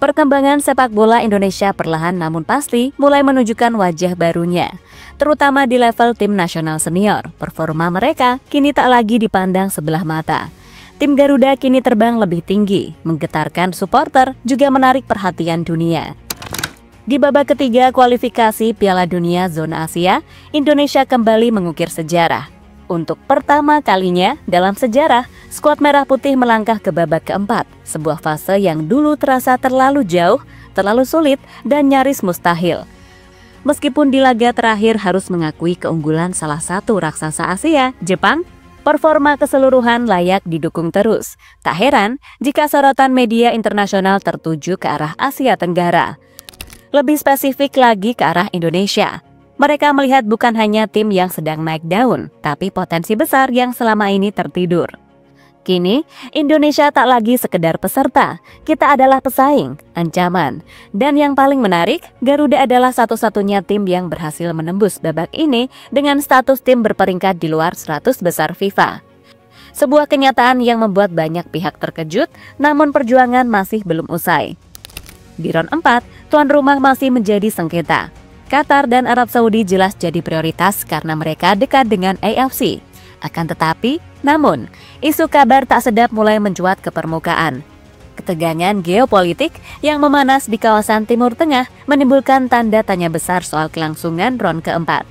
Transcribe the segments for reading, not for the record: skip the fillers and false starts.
Perkembangan sepak bola Indonesia perlahan namun pasti mulai menunjukkan wajah barunya. Terutama di level tim nasional senior, performa mereka kini tak lagi dipandang sebelah mata. Tim Garuda kini terbang lebih tinggi, menggetarkan supporter, juga menarik perhatian dunia. Di babak ketiga kualifikasi Piala Dunia Zona Asia, Indonesia kembali mengukir sejarah. Untuk pertama kalinya dalam sejarah, skuad Merah Putih melangkah ke babak keempat, sebuah fase yang dulu terasa terlalu jauh, terlalu sulit, dan nyaris mustahil. Meskipun di laga terakhir harus mengakui keunggulan salah satu raksasa Asia, Jepang, performa keseluruhan layak didukung terus. Tak heran jika sorotan media internasional tertuju ke arah Asia Tenggara. Lebih spesifik lagi ke arah Indonesia. Mereka melihat bukan hanya tim yang sedang naik daun, tapi potensi besar yang selama ini tertidur. Kini, Indonesia tak lagi sekedar peserta, kita adalah pesaing, ancaman. Dan yang paling menarik, Garuda adalah satu-satunya tim yang berhasil menembus babak ini dengan status tim berperingkat di luar 100 besar FIFA. Sebuah kenyataan yang membuat banyak pihak terkejut, namun perjuangan masih belum usai. Di round 4, tuan rumah masih menjadi sengketa. Qatar dan Arab Saudi jelas jadi prioritas karena mereka dekat dengan AFC. Akan tetapi, namun, isu kabar tak sedap mulai mencuat ke permukaan. Ketegangan geopolitik yang memanas di kawasan Timur Tengah menimbulkan tanda tanya besar soal kelangsungan round keempat.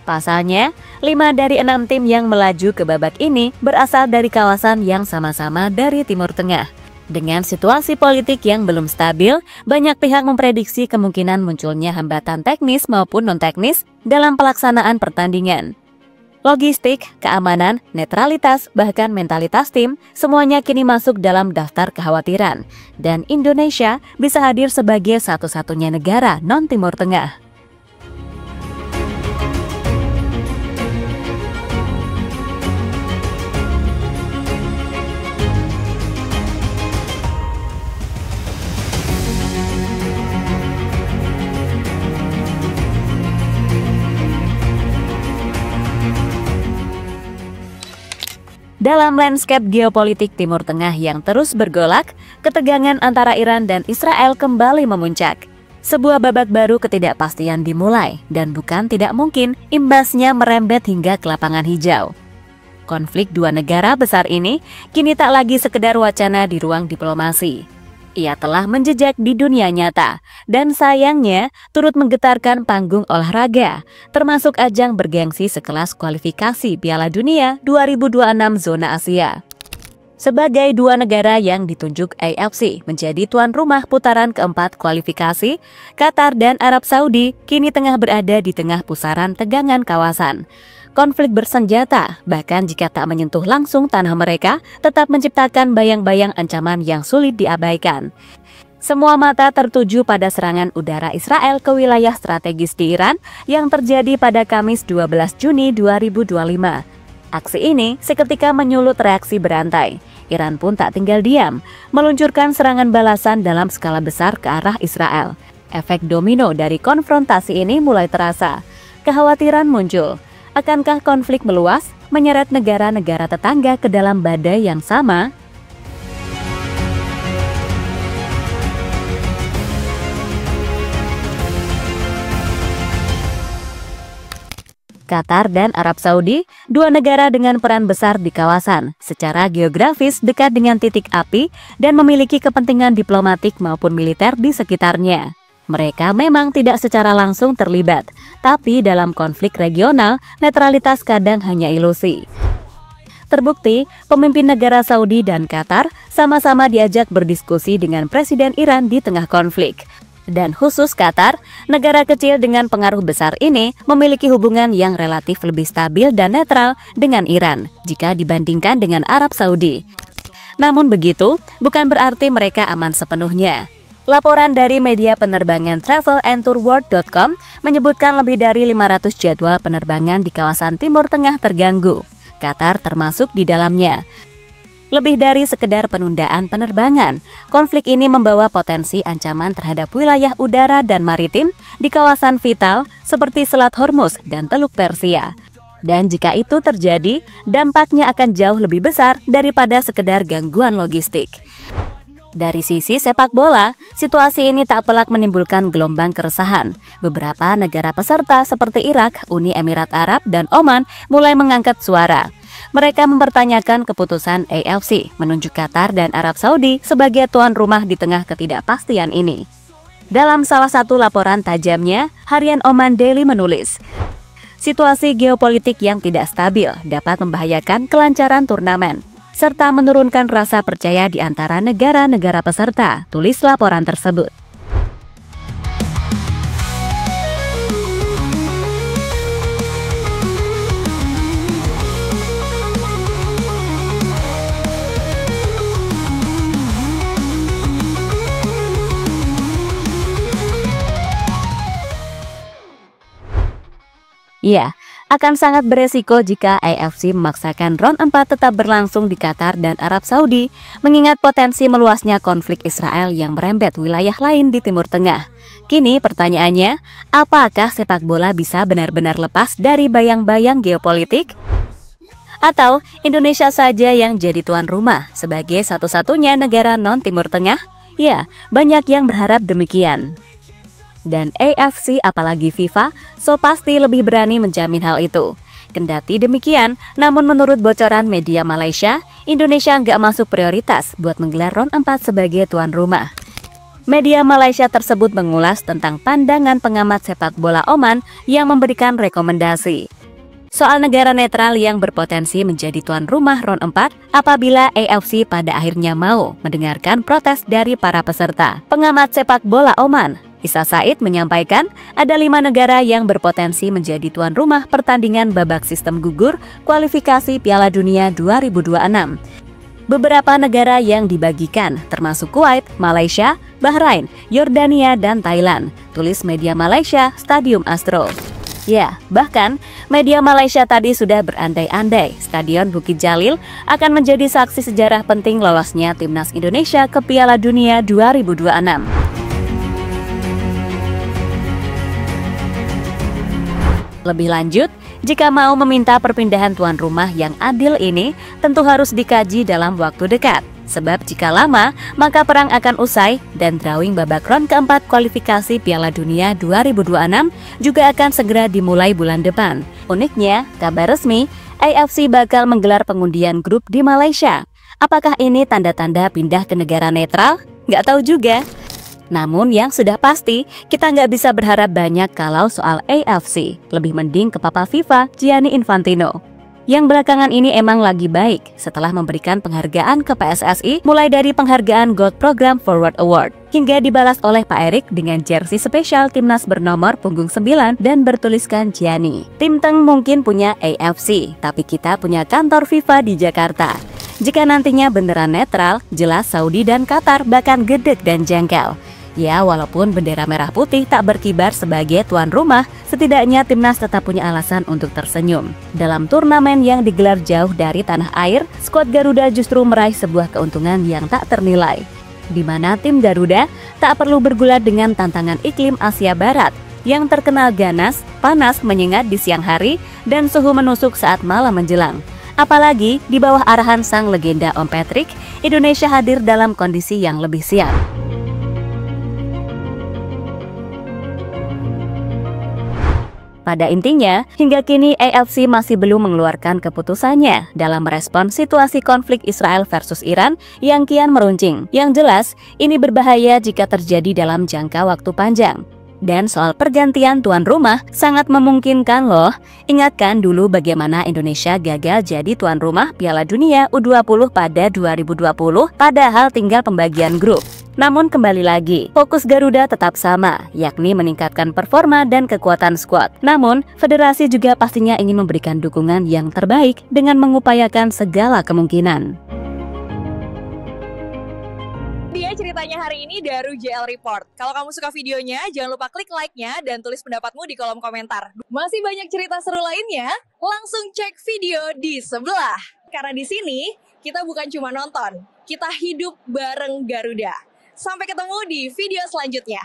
Pasalnya, 5 dari 6 tim yang melaju ke babak ini berasal dari kawasan yang sama-sama dari Timur Tengah. Dengan situasi politik yang belum stabil, banyak pihak memprediksi kemungkinan munculnya hambatan teknis maupun non-teknis dalam pelaksanaan pertandingan. Logistik, keamanan, netralitas, bahkan mentalitas tim, semuanya kini masuk dalam daftar kekhawatiran. Dan Indonesia bisa hadir sebagai satu-satunya negara non-Timur Tengah. Dalam lanskap geopolitik Timur Tengah yang terus bergolak, ketegangan antara Iran dan Israel kembali memuncak. Sebuah babak baru ketidakpastian dimulai, dan bukan tidak mungkin imbasnya merembet hingga ke lapangan hijau. Konflik dua negara besar ini kini tak lagi sekedar wacana di ruang diplomasi. Ia telah menjejak di dunia nyata, dan sayangnya turut menggetarkan panggung olahraga, termasuk ajang bergengsi sekelas kualifikasi Piala Dunia 2026 Zona Asia. Sebagai dua negara yang ditunjuk AFC menjadi tuan rumah putaran keempat kualifikasi, Qatar dan Arab Saudi kini tengah berada di tengah pusaran tegangan kawasan. Konflik bersenjata, bahkan jika tak menyentuh langsung tanah mereka, tetap menciptakan bayang-bayang ancaman yang sulit diabaikan. Semua mata tertuju pada serangan udara Israel ke wilayah strategis di Iran yang terjadi pada Kamis 12 Juni 2025. Aksi ini seketika menyulut reaksi berantai. Iran pun tak tinggal diam, meluncurkan serangan balasan dalam skala besar ke arah Israel. Efek domino dari konfrontasi ini mulai terasa. Kekhawatiran muncul. Akankah konflik meluas, menyeret negara-negara tetangga ke dalam badai yang sama? Qatar dan Arab Saudi, dua negara dengan peran besar di kawasan, secara geografis dekat dengan titik api dan memiliki kepentingan diplomatik maupun militer di sekitarnya. Mereka memang tidak secara langsung terlibat, tapi dalam konflik regional, netralitas kadang hanya ilusi. Terbukti, pemimpin negara Saudi dan Qatar sama-sama diajak berdiskusi dengan Presiden Iran di tengah konflik. Dan khusus Qatar, negara kecil dengan pengaruh besar ini memiliki hubungan yang relatif lebih stabil dan netral dengan Iran jika dibandingkan dengan Arab Saudi. Namun begitu, bukan berarti mereka aman sepenuhnya. Laporan dari media penerbangan travelandtourworld.com menyebutkan lebih dari 500 jadwal penerbangan di kawasan Timur Tengah terganggu. Qatar termasuk di dalamnya. Lebih dari sekedar penundaan penerbangan, konflik ini membawa potensi ancaman terhadap wilayah udara dan maritim di kawasan vital seperti Selat Hormuz dan Teluk Persia. Dan jika itu terjadi, dampaknya akan jauh lebih besar daripada sekedar gangguan logistik. Dari sisi sepak bola, situasi ini tak pelak menimbulkan gelombang keresahan. Beberapa negara peserta seperti Irak, Uni Emirat Arab, dan Oman mulai mengangkat suara. Mereka mempertanyakan keputusan AFC menunjuk Qatar dan Arab Saudi sebagai tuan rumah di tengah ketidakpastian ini. Dalam salah satu laporan tajamnya, harian Oman Daily menulis, situasi geopolitik yang tidak stabil dapat membahayakan kelancaran turnamen, serta menurunkan rasa percaya di antara negara-negara peserta, tulis laporan tersebut. Ya, akan sangat beresiko jika AFC memaksakan round 4 tetap berlangsung di Qatar dan Arab Saudi, mengingat potensi meluasnya konflik Israel yang merembet wilayah lain di Timur Tengah. Kini pertanyaannya, apakah sepak bola bisa benar-benar lepas dari bayang-bayang geopolitik? Atau Indonesia saja yang jadi tuan rumah sebagai satu-satunya negara non-Timur Tengah? Ya, banyak yang berharap demikian. Dan AFC apalagi FIFA, so pasti lebih berani menjamin hal itu. Kendati demikian, namun menurut bocoran media Malaysia, Indonesia nggak masuk prioritas buat menggelar round 4 sebagai tuan rumah. Media Malaysia tersebut mengulas tentang pandangan pengamat sepak bola Oman yang memberikan rekomendasi soal negara netral yang berpotensi menjadi tuan rumah round 4 apabila AFC pada akhirnya mau mendengarkan protes dari para peserta. Pengamat sepak bola Oman, Isa Said, menyampaikan ada 5 negara yang berpotensi menjadi tuan rumah pertandingan babak sistem gugur kualifikasi Piala Dunia 2026. Beberapa negara yang dibagikan termasuk Kuwait, Malaysia, Bahrain, Yordania, dan Thailand, tulis media Malaysia Stadium Astro. Ya, bahkan media Malaysia tadi sudah berandai-andai Stadion Bukit Jalil akan menjadi saksi sejarah penting lolosnya timnas Indonesia ke Piala Dunia 2026. Lebih lanjut, jika mau meminta perpindahan tuan rumah yang adil ini, tentu harus dikaji dalam waktu dekat. Sebab jika lama, maka perang akan usai dan drawing babak round keempat kualifikasi Piala Dunia 2026 juga akan segera dimulai bulan depan. Uniknya, kabar resmi, AFC bakal menggelar pengundian grup di Malaysia. Apakah ini tanda-tanda pindah ke negara netral? Nggak tahu juga. Namun yang sudah pasti, kita nggak bisa berharap banyak kalau soal AFC. Lebih mending ke Papa FIFA, Gianni Infantino, yang belakangan ini emang lagi baik setelah memberikan penghargaan ke PSSI, mulai dari penghargaan Gold Program Forward Award, hingga dibalas oleh Pak Erik dengan jersey spesial timnas bernomor punggung 9 dan bertuliskan Gianni. Tim Teng mungkin punya AFC, tapi kita punya kantor FIFA di Jakarta. Jika nantinya beneran netral, jelas Saudi dan Qatar bahkan gedek dan jengkel. Ya, walaupun bendera merah putih tak berkibar sebagai tuan rumah, setidaknya timnas tetap punya alasan untuk tersenyum. Dalam turnamen yang digelar jauh dari tanah air, skuad Garuda justru meraih sebuah keuntungan yang tak ternilai, di mana tim Garuda tak perlu bergulat dengan tantangan iklim Asia Barat yang terkenal ganas, panas, menyengat di siang hari, dan suhu menusuk saat malam menjelang. Apalagi di bawah arahan sang legenda Om Patrick, Indonesia hadir dalam kondisi yang lebih siap. Pada intinya, hingga kini AFC masih belum mengeluarkan keputusannya dalam merespon situasi konflik Israel versus Iran yang kian meruncing. Yang jelas, ini berbahaya jika terjadi dalam jangka waktu panjang. Dan soal pergantian tuan rumah sangat memungkinkan loh. Ingatkan dulu bagaimana Indonesia gagal jadi tuan rumah Piala Dunia U20 pada 2020, padahal tinggal pembagian grup. Namun kembali lagi, fokus Garuda tetap sama, yakni meningkatkan performa dan kekuatan skuad. Namun, federasi juga pastinya ingin memberikan dukungan yang terbaik dengan mengupayakan segala kemungkinan. Dia ceritanya hari ini dari JL Report. Kalau kamu suka videonya, jangan lupa klik like-nya dan tulis pendapatmu di kolom komentar. Masih banyak cerita seru lainnya, langsung cek video di sebelah. Karena di sini, kita bukan cuma nonton, kita hidup bareng Garuda. Sampai ketemu di video selanjutnya.